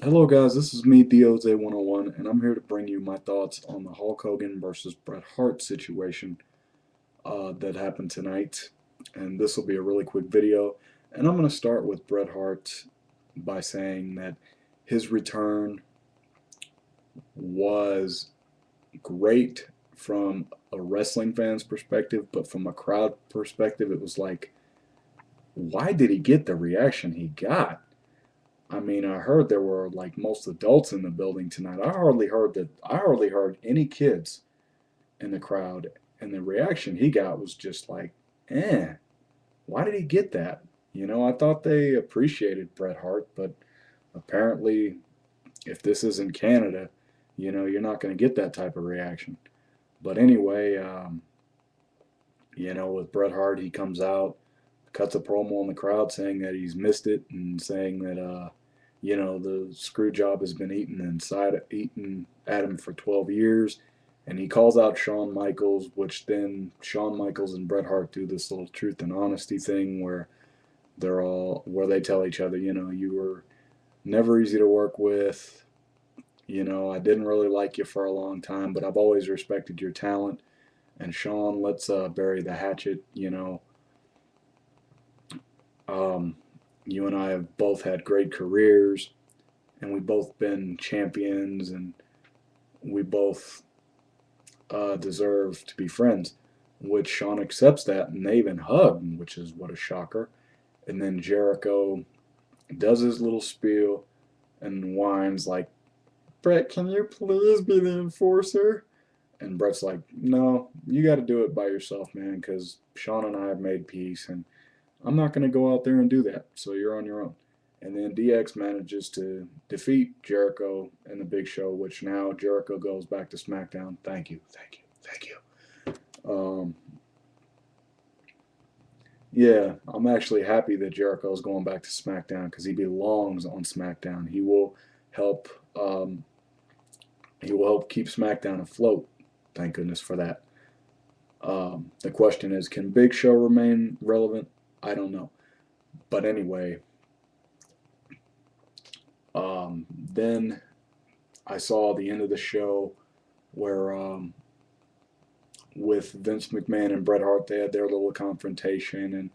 Hello guys, this is me, DOJ101, and I'm here to bring you my thoughts on the Hulk Hogan versus Bret Hart situation that happened tonight. And this will be a really quick video. And I'm going to start with Bret Hart by saying that his return was great from a wrestling fan's perspective, but from a crowd perspective, it was like, why did he get the reaction he got? I mean, I heard there were like most adults in the building tonight. I hardly heard any kids in the crowd, and the reaction he got was just like, eh, why did he get that? I thought they appreciated Bret Hart, but apparently, if this isn't Canada, you're not going to get that type of reaction. But anyway, with Bret Hart, he comes out, cuts a promo in the crowd saying that he's missed it and saying that the screw job has been eating at him for 12 years. And he calls out Shawn Michaels, which then Shawn Michaels and Bret Hart do this little truth and honesty thing where they tell each other, you were never easy to work with. I didn't really like you for a long time, but I've always respected your talent. And Shawn, let's bury the hatchet. Um, you and I have both had great careers, and we've both been champions, and we both deserve to be friends. Which Shawn accepts that, and they even hug, which is what a shocker. And then Jericho does his little spiel and whines like, Bret, can you please be the enforcer? And Bret's like, no, you got to do it by yourself, man, because Shawn and I have made peace, and I'm not going to go out there and do that. So you're on your own. And then DX manages to defeat Jericho in the Big Show, which now Jericho goes back to SmackDown. Thank you, thank you, thank you. Um, yeah, I'm actually happy that Jericho is going back to SmackDown because he belongs on SmackDown. Help. Um, he will help keep SmackDown afloat. Thank goodness for that. The question is, can Big Show remain relevant? I don't know. But anyway, then I saw the end of the show where with Vince McMahon and Bret Hart, they had their little confrontation, and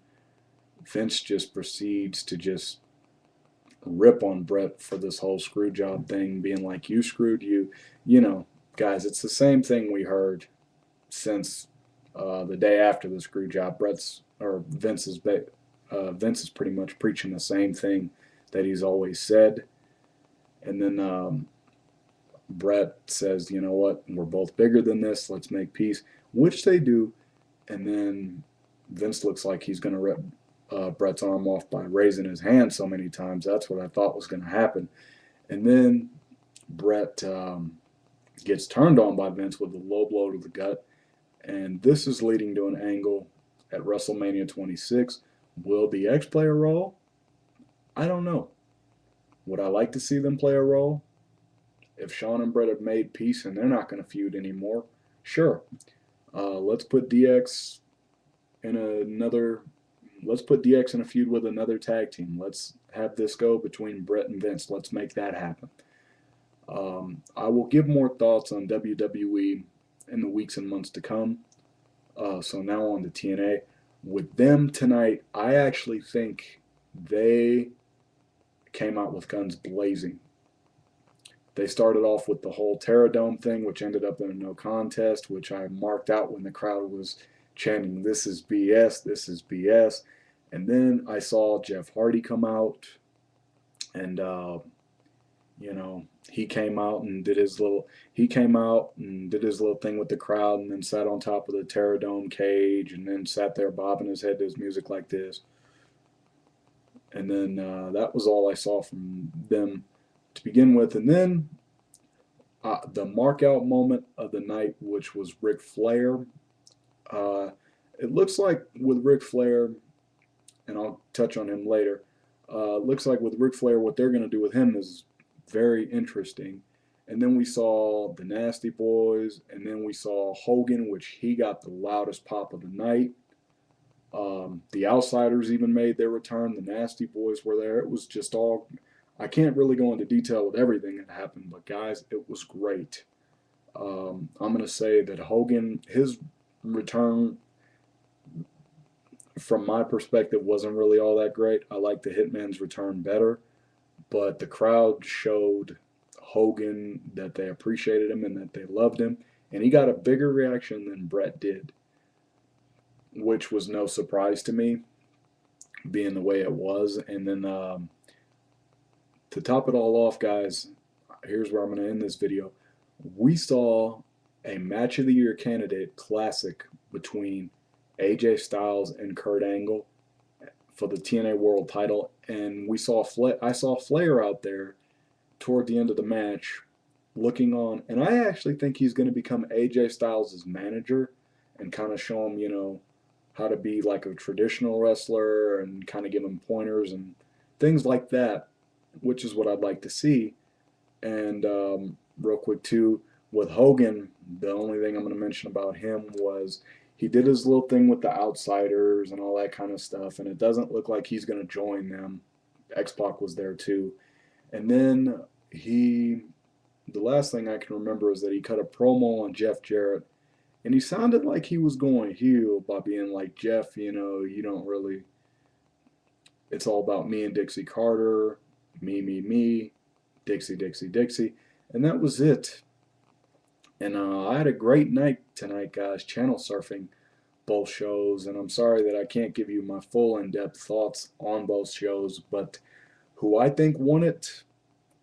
Vince just proceeds to just rip on Bret for this whole screw job thing, being like, "You screwed you." Guys, it's the same thing we heard since the day after the screw job. Vince is pretty much preaching the same thing that he's always said, and then Bret says, "You know what? We're both bigger than this. Let's make peace," which they do. And then Vince looks like he's going to rip Bret's arm off by raising his hand so many times. That's what I thought was going to happen. And then Bret gets turned on by Vince with a low blow to the gut. And this is leading to an angle at WrestleMania 26. Will DX play a role? I don't know. Would I like to see them play a role? If Shawn and Bret have made peace and they're not going to feud anymore, sure. Let's put DX in another. Let's put DX in a feud with another tag team. Let's have this go between Bret and Vince. Let's make that happen. I will give more thoughts on WWE in the weeks and months to come. So now on to TNA. With them tonight, I actually think they came out with guns blazing. They started off with the whole Terradome thing, which ended up in a no contest, which I marked out when the crowd was chanting, "This is BS, this is BS." And then I saw Jeff Hardy come out, and he came out and did his little thing with the crowd, and then sat on top of the Terradome cage, and then sat there bobbing his head to his music like this. And then that was all I saw from them to begin with. And then the mark out moment of the night, which was Ric Flair. Uh, it looks like with Ric Flair, and I'll touch on him later. Looks like with Ric Flair, what they're going to do with him is very interesting. And then we saw the Nasty Boys, and then we saw Hogan, which he got the loudest pop of the night. The Outsiders even made their return. The Nasty Boys were there. It was just all. I can't really go into detail with everything that happened, but guys, it was great. I'm going to say that Hogan, his return from my perspective wasn't really all that great. I like the Hitman's return better, but the crowd showed Hogan that they appreciated him and that they loved him, and he got a bigger reaction than Bret did, which was no surprise to me, being the way it was. And then to top it all off, guys, here's where I'm going to end this video. We saw a match of the year candidate classic between AJ Styles and Kurt Angle for the TNA World Title, and I saw Flair out there toward the end of the match looking on, and I actually think he's going to become AJ Styles' manager and kind of show him, how to be like a traditional wrestler and kind of give him pointers and things like that, which is what I'd like to see. And real quick too, with Hogan, the only thing I'm going to mention about him was he did his little thing with the outsiders and all that kind of stuff, and it doesn't look like he's going to join them. X-Pac was there too. And then the last thing I can remember is that he cut a promo on Jeff Jarrett, and he sounded like he was going heel by being like, Jeff, you don't really, it's all about me and Dixie Carter, me, Dixie, Dixie, Dixie. And that was it. And I had a great night tonight, guys, channel surfing both shows. And I'm sorry that I can't give you my full in-depth thoughts on both shows, but who I think won it,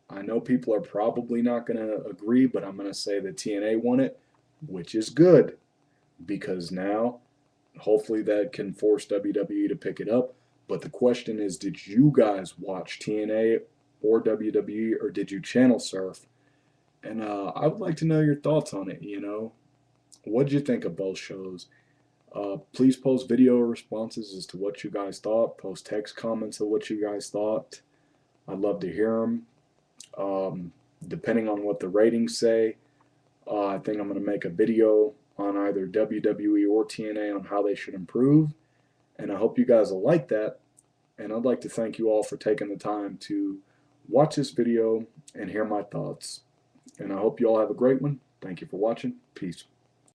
I know people are probably not going to agree, but I'm going to say that TNA won it, which is good, because now hopefully that can force WWE to pick it up. But the question is, did you guys watch TNA or WWE, or did you channel surf? And I would like to know your thoughts on it. What did you think of both shows? Please post video responses as to what you guys thought. Post text comments of what you guys thought. I'd love to hear them. Depending on what the ratings say, I think I'm going to make a video on either WWE or TNA on how they should improve. And I hope you guys will like that. And I'd like to thank you all for taking the time to watch this video and hear my thoughts. And I hope you all have a great one. Thank you for watching. Peace.